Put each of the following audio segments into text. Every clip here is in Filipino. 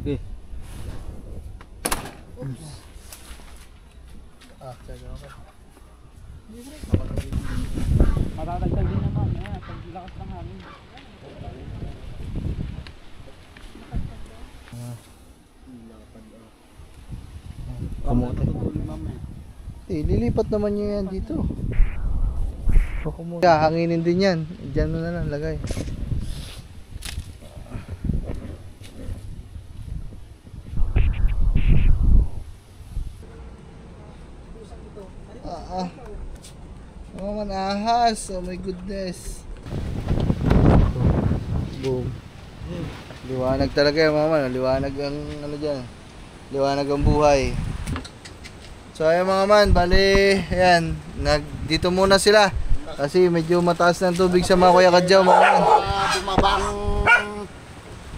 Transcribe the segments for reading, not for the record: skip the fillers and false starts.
Okay. Tsaga ako. Matatagtag din naman. Pag lakas ng hangin. Kamote. Lilipat naman nyo yan dito. Hanginin din yan. Diyan mo na lang lagay. Mga manahas. Oh my goodness. Boom. Liwanag talaga yan mga man. Liwanag ang ano dyan. Liwanag ang buhay. So ayan mga man, bali, ayan, dito muna sila kasi medyo mataas ng tubig sa mga Kuya Kadyaw mga man.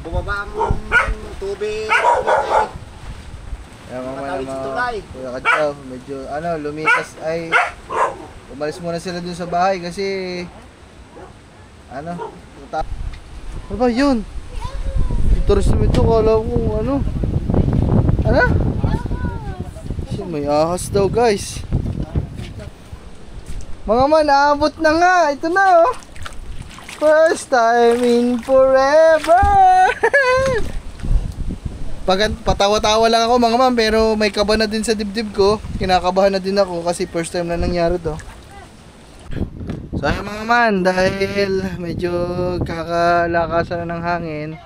Bumabang tubig. Ayan mga man, Kuya Kadyaw, medyo lumikas ay umalis muna sila dun sa bahay kasi ano ba yun? Tourism ito, kala ko ano? May ahas daw guys. Mga man, aabot na nga. Ito na oh. First time in forever. Patawa-tawa lang ako mga man, pero may kaba na din sa dibdib ko. Kinakabahan na din ako kasi first time na nangyari to. So ayun mga man, dahil medyo kakalakasan na ng hangin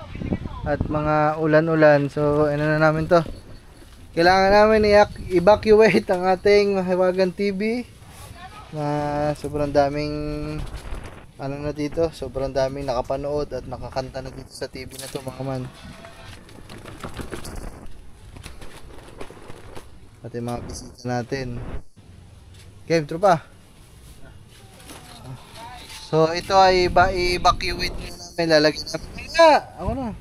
at mga ulan-ulan, so ano na namin to, kailangan namin i-evacuate ang ating Mahiwagan TV na sobrang daming ano na dito, sobrang daming nakapanood at nakakanta na dito sa TV na to mga man. At yung mga bisita natin. Game, tropa. So ito ay i-evacuate muna namin, lalagyan namin. Ako na.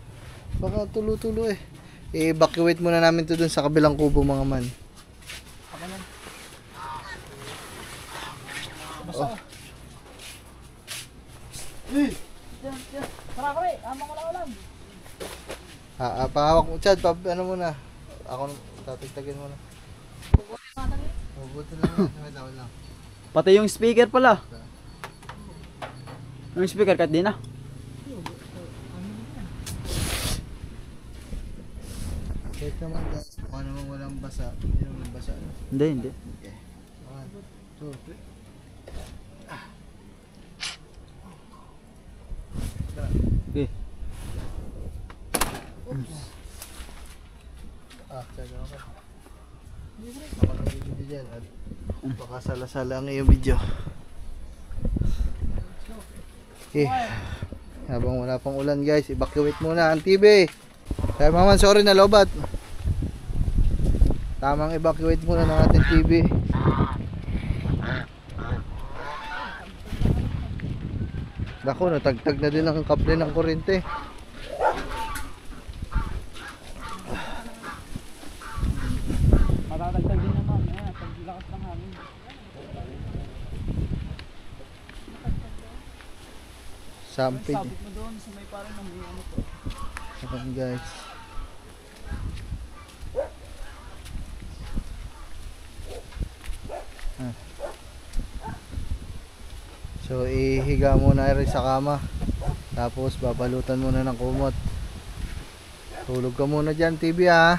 Baka tulo-tulo eh. I-evacuate muna namin to dun sa kabilang kubo mga man. Oh. Pahawak mo, Chad, ano muna. Ako tatigtagin muna. Mabuti lang. Pati yung speaker pala. Yung speaker kat din na. Kahit naman guys, mukha naman walang basa. Hindi naman basa. Hindi. Okay. 1, 2, 3. Okay. Tsaga ako. Ako ng video dyan at baka sala-sala ang iyong video. Okay. Habang wala pang ulan guys, evacuate muna ang TV. Kaya maman, sorry na lobat. Tamang evacuate muna ng ating TV. Naku, natagtag na din ang kable ng kuryente. Matatagtag din naman. Pag lakas ng hangin. Sampid. Sabit mo doon sa may parang nangyayano po. Ayan guys. So ihiga muna rin sa kama. Tapos babalutan muna ng kumot. Tulog ka muna dyan TV ha.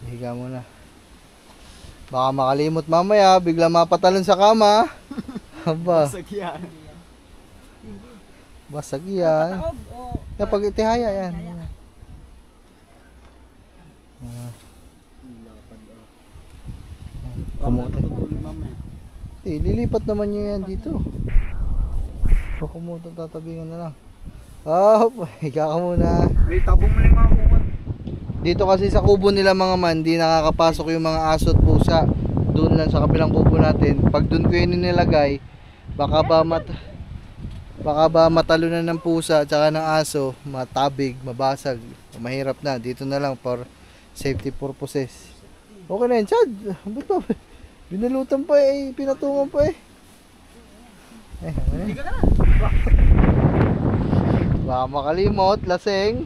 Ihiga muna. Baka makalimot mamaya, bigla mapatalon sa kama. Aba. Basag yan. Basag yan. Kapag itihaya yan. Kamote. Lilipat naman nyo yan dito. So kamote, tatabingan na lang. Higa ka muna. May tabong mo yung mga kumot. Dito kasi sa kubo nila mga man, di nakakapasok yung mga aso at pusa. Doon lang sa kabilang kubo natin. Pag doon ko yun nilagay, baka ba matalunan ng pusa at saka ng aso, matabig, mabasag, mahirap na. Dito na lang for safety purposes. Okay na yun, Chad. Ba't ba? Binalutan pa eh, pinatungan pa eh. Okay na. Baka makalimot, laseng.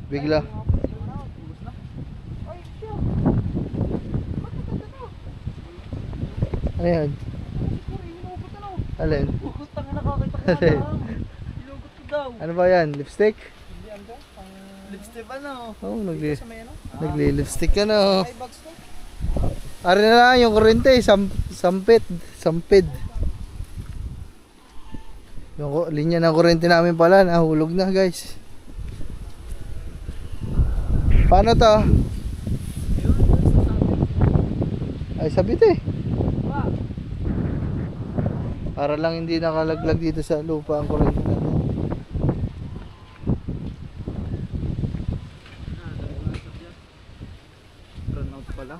Bigla. Ayan. Alin? Alin? Ano ba yan? Lipstick? Lipstick ano? Oo, nagli-lipstick ka na. Ari na lang yung kurente, sampid. Yung linya ng kurente namin pala, nahulog na guys. Paano to? Ay, sabit eh. Para lang hindi nakalaglag dito sa lupa ang kurente natin. Run out pala.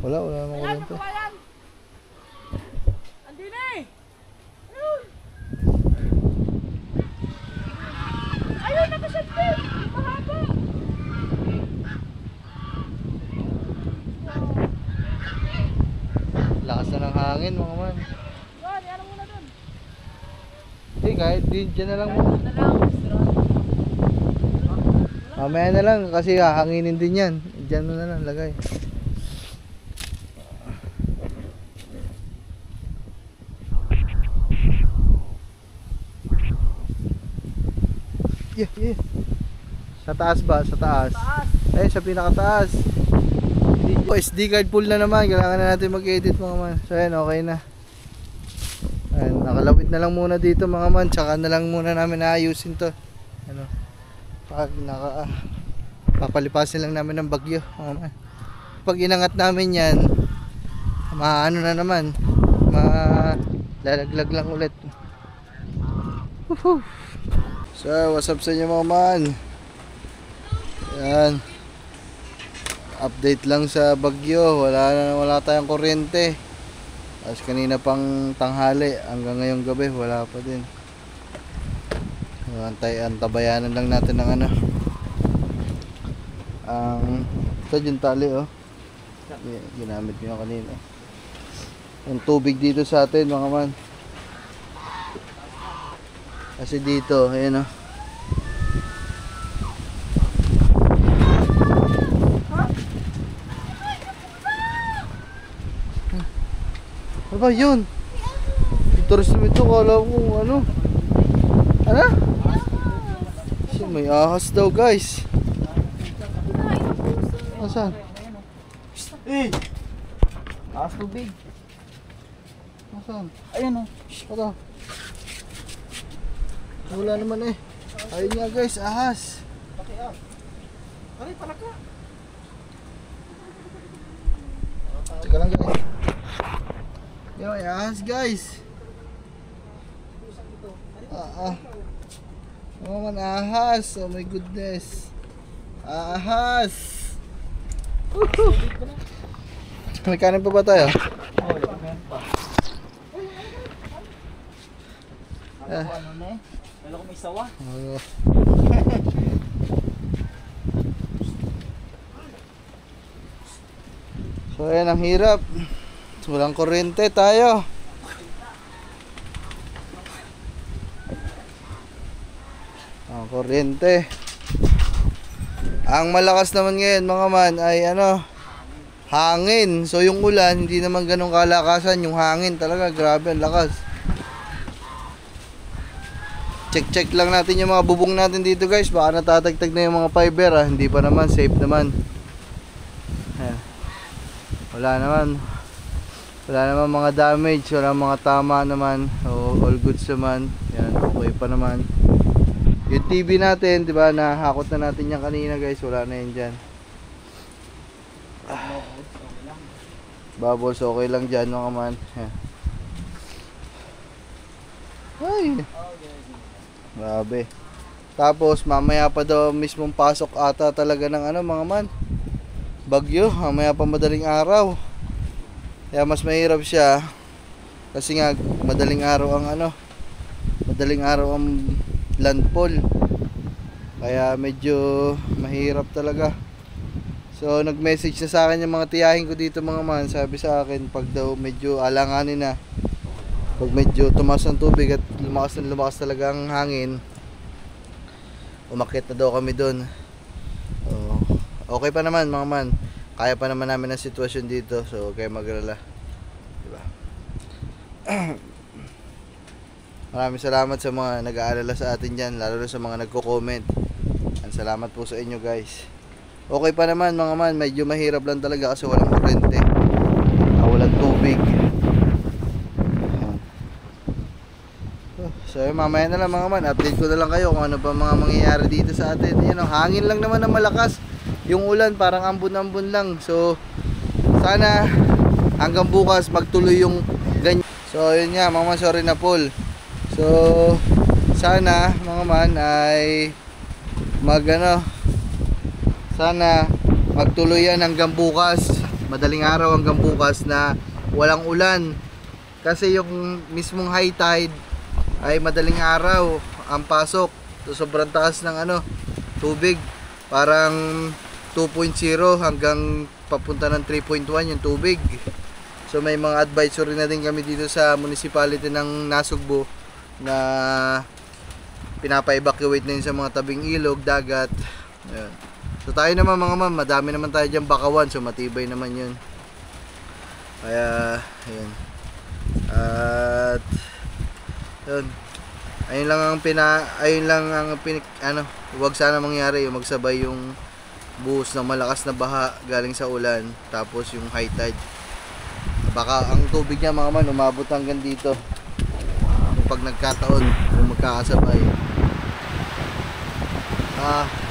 Wala namang kurente. Lakas na ng hangin mga man. Hindi, kahit dyan na lang mo. Mamaya na lang kasi hahanginin din yan. Dyan mo na lang lagay. Yeah. Sa taas ba? Sa taas? Eh, sa pinakataas. SD card full na naman. Kailangan na natin mag-edit mga man. So ayan, okay na. Ayan, nakalawit na lang muna dito mga man. Tsaka na lang muna namin naayusin to. Ano? Pag papalipasin lang namin ng bagyo mga man. Pag inangat namin yan, maano na naman. Lalaglag lang ulit. Woohoo! So, what's up sa inyo mga man? Ayan. Update lang sa bagyo. Wala tayong kuryente. Tapos kanina pang tanghali hanggang ngayong gabi wala pa din. Antabayanan lang natin ng ano. Ito yung tali oh. Ginamit nyo kanina. Yung tubig dito sa atin mga man. Kasi dito, ayan o. Ano ba yun? Interesting ito, kala ko ano. Ano? Kasi may ahas daw guys. Asan? Eh! Ahas tubig. Asan? Ayan o. Ito. Wala naman eh. Ayun nga guys, ahas. Aray, palaka. Teka lang guys. Yo, may ahas guys. Oh man, ahas. Oh my goodness. Ahas. Woohoo. May kanin pa ba tayo? Oh, meron pa. Ano na eh? Kala ko may sawa. So ayan ang hirap. Walang kuryente tayo. Ang kuryente. Ang malakas naman ngayon mga man ay ano, hangin. So yung ulan hindi naman ganun kalakasan. Yung hangin talaga grabe ang lakas. Check lang natin yung mga bubong natin dito guys. Baka natatagtag na yung mga fiber ah. Hindi pa naman, safe naman. Ayan. Wala naman mga damage. Wala mga tama naman. So, all goods naman. Yan, okay pa naman. Yung TV natin, di ba, nahakot na natin yan kanina guys. Wala na yun dyan. Bubbles okay lang dyan mga man. Ayan. Ay. Grabe. Tapos mamaya pa daw mismong pasok ata talaga ng ano mga man. Bagyo, mamaya pa madaling araw. Kaya mas mahirap siya. Kasi nga madaling araw ang ano. Madaling araw ang landfall. Kaya medyo mahirap talaga. So nag-message na sa akin yung mga tiyahin ko dito mga man. Sabi sa akin pag daw medyo alanganin na, pag medyo tumaas ng tubig at lumakas talaga ang hangin, umakyat na daw kami doon. So, okay pa naman mga man, kaya pa naman namin ang sitwasyon dito. So huwag kayo mag-alala, diba? Maraming salamat sa mga nag-aalala sa atin dyan, lalo na sa mga nagko-comment. Salamat po sa inyo guys. Okay pa naman mga man, medyo mahirap lang talaga kasi walang kuryente, walang tubig. So mamaya na lang mga man, update ko na lang kayo kung ano pa mga mangyayari dito sa atin. Yan, hangin lang naman na malakas, yung ulan parang ambon-ambon lang. So sana hanggang bukas magtuloy yung ganyan. So yun nga mga man, sorry na Paul. So sana mga man ay sana magtuloy yan hanggang bukas, madaling araw hanggang bukas na walang ulan. Kasi yung mismong high tide ay madaling araw ang pasok. So sobrang taas ng tubig, parang 2.0 hanggang papunta ng 3.1 yung tubig. So may mga advisory na din kami dito sa municipality ng Nasugbu na pinapa-evacuate na yun sa mga tabing ilog, dagat. Ayan. So tayo naman mga ma'am, madami naman tayo dyan bakawan, so matibay naman yun. Kaya ayun. At yun, ayun lang ang huwag sana mangyari yung magsabay yung buhos ng malakas na baha galing sa ulan tapos yung high tide. Baka ang tubig niya mga man umabot hanggang dito pag nagkataon kung magkakasabay.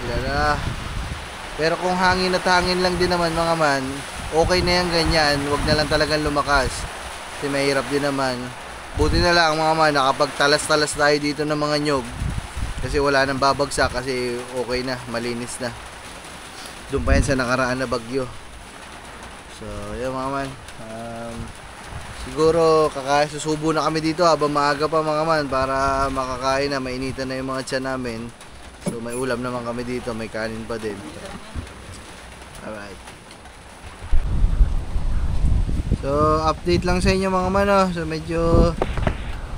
Lala. Pero kung hangin at hangin lang din naman mga man, okay na yan ganyan, wag na lang talagang lumakas kasi mahirap din naman. Buti na lang mga man, nakapagtalas-talas tayo dito ng mga nyog kasi wala nang babagsak kasi okay na, malinis na. Doon pa yan sa nakaraan na bagyo. So yun mga man, siguro susubo na kami dito habang maaga pa mga man para makakain na, mainitan na yung mga tiyan namin. So may ulam naman kami dito, may kanin pa din. Alright. So update lang sa inyo mga man. So medyo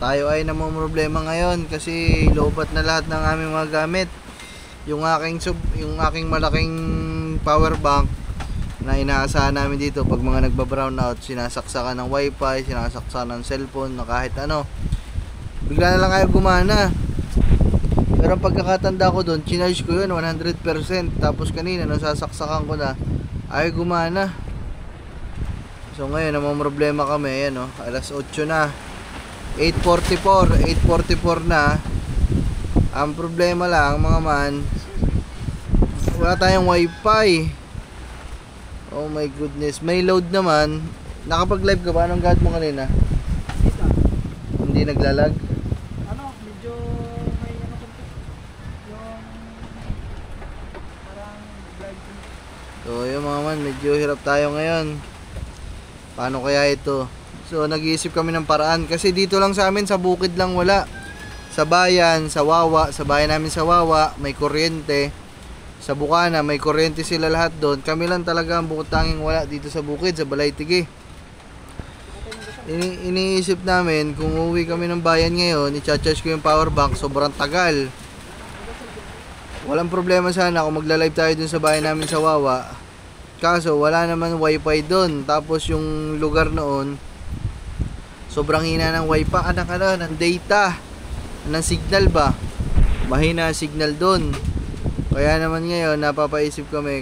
tayo ay namumroblema ngayon kasi lobat na lahat ng aming mga gamit. Yung aking malaking power bank na inaasahan namin dito pag mga nagba-brown out, sinasaksakan ng wifi, sinasaksakan ng cellphone, na kahit bigla na lang kayo gumana. Pero ang pagkakatanda ko doon, chinarge ko yun 100%. Tapos kanina nung sasaksakan ko na, ay gumana. So ngayon namang problema kami. Ayan alas 8 na, 8:44 na. Ang problema lang mga man, wala tayong wifi. Oh my goodness, may load naman. Nakapag-live ka ba? Anong guard mo kanina? Hindi naglalag? Medyo may konti. Yung parang live. So yun mga man, medyo hirap tayo ngayon. Paano kaya ito? So nag-iisip kami ng paraan kasi dito lang sa amin, sa bukid lang wala. Sa bayan, sa Wawa, sa bayan namin sa Wawa, may kuryente. Sa Bukana, may kuryente sila lahat doon. Kami lang talaga ang bukod tanging wala dito sa bukid, sa Balaytigi. Iniisip namin kung uuwi kami ng bayan ngayon, i-charge ko yung power bank, sobrang tagal. Walang problema sana kung magla-live tayo dun sa bayan namin sa Wawa. Kaso wala naman wifi doon. Tapos yung lugar noon, sobrang hina ng wifi, ng data, ng signal ba. Mahina signal doon. Kaya naman ngayon napapaisip ako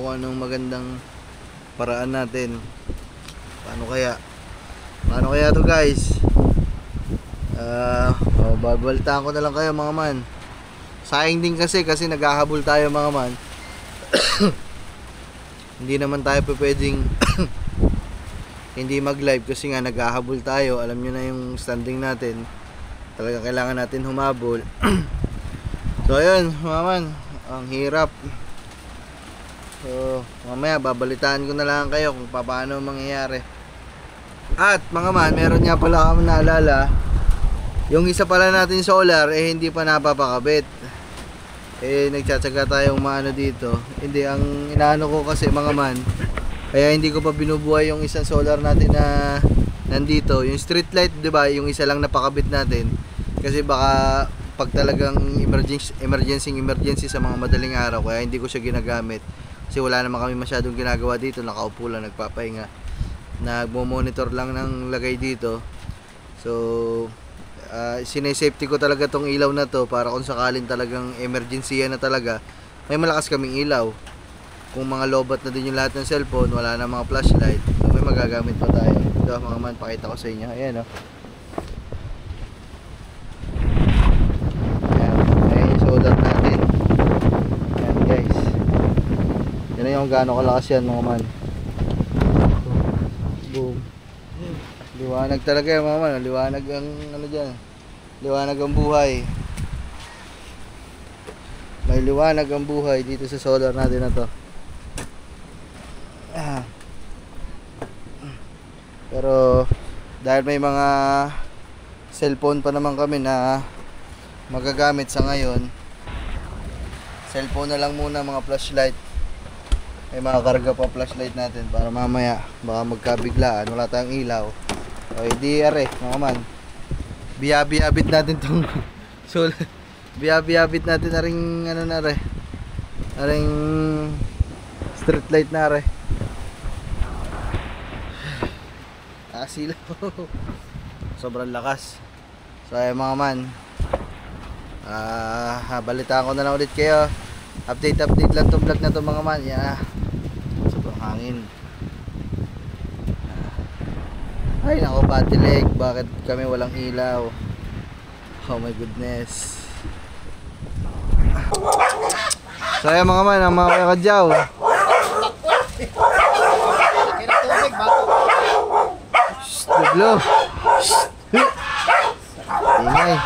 kung anong magandang paraan natin. Paano kaya to guys? Babalitaan ko na lang kayo mga man. Sayang din kasi naghahabol tayo mga man. Hindi naman tayo pwedeng hindi mag-live kasi nga naghahabol tayo. Alam nyo na yung standing natin. Talaga kailangan natin humabol. So ayun mga man, ang hirap. So mamaya babalitaan ko na lang kayo kung paano mangyayari. At mga man, meron nga pala kami naalala, yung isa pala natin solar hindi pa napapakabit. eh nagtsatsaga tayong maano dito. Hindi, ang inaano ko kasi mga man, kaya hindi ko pa binubuhay yung isang solar natin na nandito, yung street light, 'di ba? Yung isa lang napakabit natin. Kasi baka pag talagang emergency sa mga madaling araw, kaya hindi ko siya ginagamit. Kasi wala naman kami masyadong ginagawa dito, nakaupo lang, nagpapahinga. Nagmo-monitor lang ng lagay dito. So, sinesafety ko talaga tong ilaw na to para kung sakaling talagang emergency na talaga, may malakas kaming ilaw. Kung mga lobat na din yung lahat ng cellphone, wala na mga flashlight, so may magagamit pa tayo. Ito mga man, pakita ko sa inyo. Ayan o. Ayan yung solar natin. Ayan guys. Yan yung gaano kalakas yan mga man. Boom. Liwanag talaga yan mga man. Liwanag ang ano dyan. Liwanag ang buhay. May liwanag ang buhay dito sa solar natin na to. Pero dahil may mga cellphone pa naman kami na magagamit sa ngayon, cellphone na lang muna, mga flashlight. May mga karga pa flashlight natin para mamaya baka magkabiglaan, wala tayong ilaw. O di are mga man, biyabi-abit natin tong solar. Biyabi-abit natin na ring ano na re, na ring street light na re. Silaw. Sobrang lakas. So ay mga man, balitaan ko na lang ulit kayo. Update lang tong vlog na to mga man. Yeah. Sobrang hangin. Ay nako, patilig, bakit kami walang ilaw? Oh my goodness. So ay mga man, ang mga kuya kadyaw, Dublo. Ingay.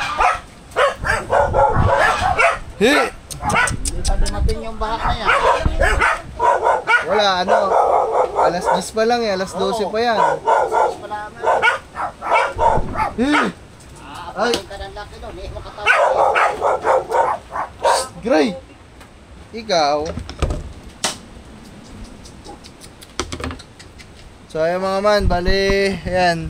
Hindi pa dumating yung baha na yan. Wala, ano, alas 10 pa lang eh, alas 12 pa yan. Wala na. Ay, Ka ng laki doon, eh, makatawag. Gray. Ikaw. So ayan mga man, bali, ayan,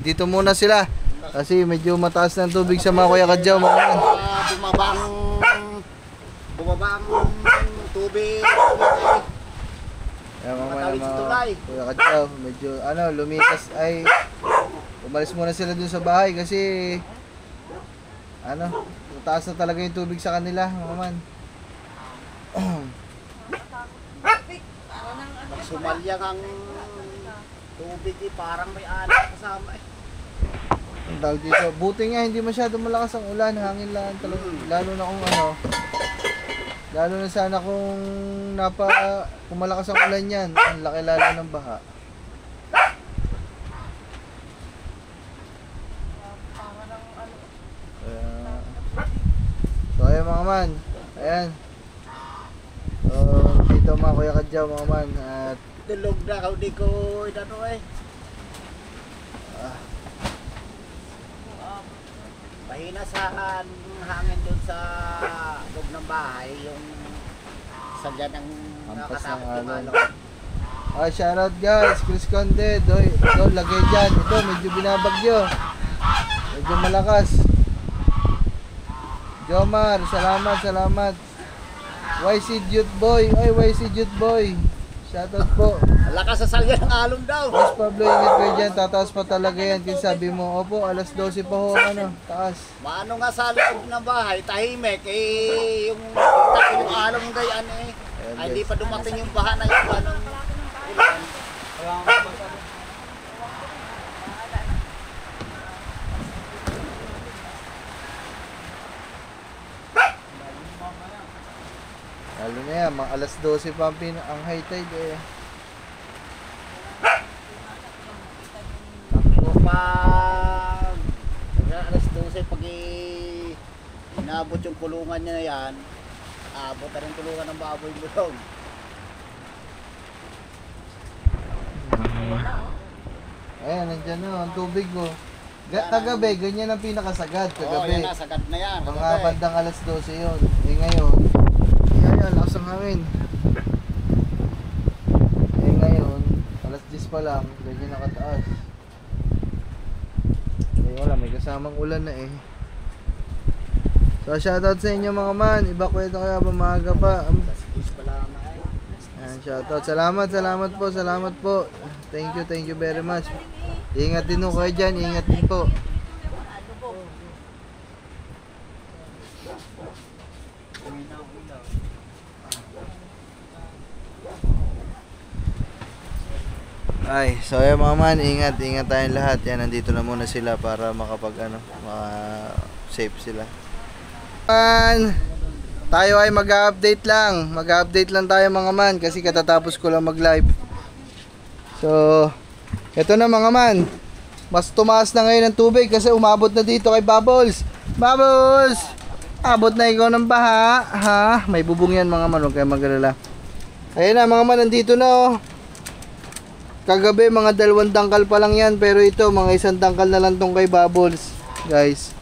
dito muna sila. Kasi medyo mataas ng tubig sa mga kuya kadyaw mga man. Bumaba ang tubig. Ayan mga man, Matawid sa mga tulay. kuya kadyaw, medyo ano, lumikas ay, umalis muna sila dun sa bahay kasi, ano, mataas na talaga yung tubig sa kanila mga man. Sumalyang ang tubig eh, parang may anak kasama eh. Ang tawag dito, buti nga hindi masyado malakas ang ulan, hangin lang talaga, lalo na kung ano, lalo na sana kung kung malakas ang ulan yan, ang laki lalo ng baha. So ayan mga man, ayan, so dito mga kuya kadyaw mga man, at Tulog na ako, di ko inano eh. Mahina sa hangin doon sa loob ng bahay, yung sadya ng Hampas nakatakot ng alon. tumalon. shoutout guys, Chris Conde, doy, lagay dyan, ito medyo binabagyo, medyo malakas. Jomar, salamat. YC Youth Boy, ay YC Youth Boy, shoutout po. Lakas sa salya ng alon daw. Boss Pablo, ingat kayo dyan, tataas pa talaga yan. Kasi sabi mo, opo, alas 12 pa ho, ano, taas. Maano nga sa loob ng bahay, tahimik, eh, yung kita yung alon gayan eh. Ayan, Ay, hindi guys. pa dumating yung baha na yung anong ulan. Lalo na yan, mga alas 12 pa ang high tide eh. Pag alas 12, pag inabot yung kulungan niya na yan, abot na rin kulungan ng baboy mo doon. Ayan, nandyan na, ang tubig ko. Kagabi, ganyan ang pinakasagad. Oo, Kagabi. yan na, sagad na yan. Mga Kagabi. bandang alas 12 yun. Eh ngayon, ayan, lakas ang hangin. Eh ngayon, alas 10 pa lang, ganyan nakataas. Eh wala, may kasamang ulan na eh. So shoutout sa inyo mga man, evacuate na kaya ba maaga pa? Ayan, shoutout, salamat po. Thank you very much. Ingat din po kayo dyan, ingat din po. Ay, so ayan mga man, ingat tayong lahat. Yan, nandito na muna sila para safe sila. Man, tayo ay mag-update lang. Mag-update lang tayo mga man kasi katatapos ko lang mag-live. So, eto na mga man. Mas tumaas na ngayon ang tubig kasi umabot na dito kay Bubbles. Bubbles! Abot na ikaw ng baha, ha? May bubong yan mga man, huwag kayong mag-alala. Ayun na mga man, nandito na oh. Kagabi mga 2 dangkal pa lang yan, pero ito mga 1 dangkal na lang tong kay Bubbles, guys.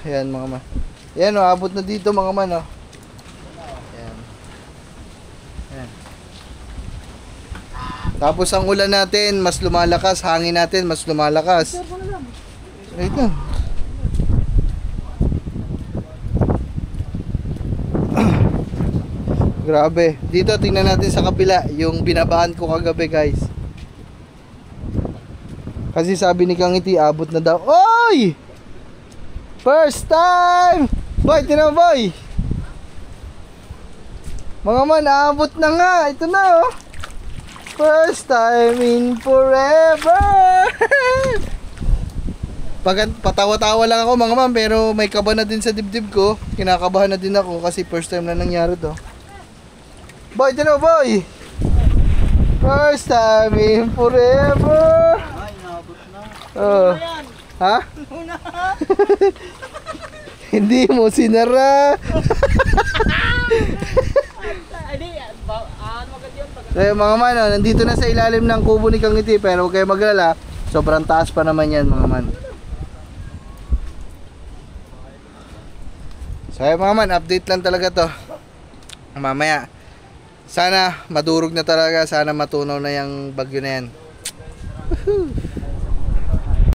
Ayan mga man. Ayan oh, abot na dito mga man oh. Ayan. Ayan. Tapos ang ulan natin mas lumalakas, hangin natin mas lumalakas. Ito. Grabe. Dito tingnan natin sa kabila yung binabaan ko kagabi, guys. Kasi sabi ni Kangiti abot na daw. Oy! First time! Boy, tinan mo boy! Mga man, abot na nga. Ito na oh. First time in forever! Patawa-tawa lang ako mga man, pero may kaba na din sa dibdib ko. Kinakabahan na din ako kasi first time na nangyari to. Boy, tinan mo boy! First time in forever! Ay, naabot na. Oh. Ha? Hindi mo sinara. Kaya mga man, oh, nandito na sa ilalim ng kubo ni Kangiti, pero huwag kayo maglala. Sobrang taas pa naman yan mga man. So kaya mga man, update lang talaga to. Mamaya, sana madurog na talaga, sana matunaw na yung bagyo na yan.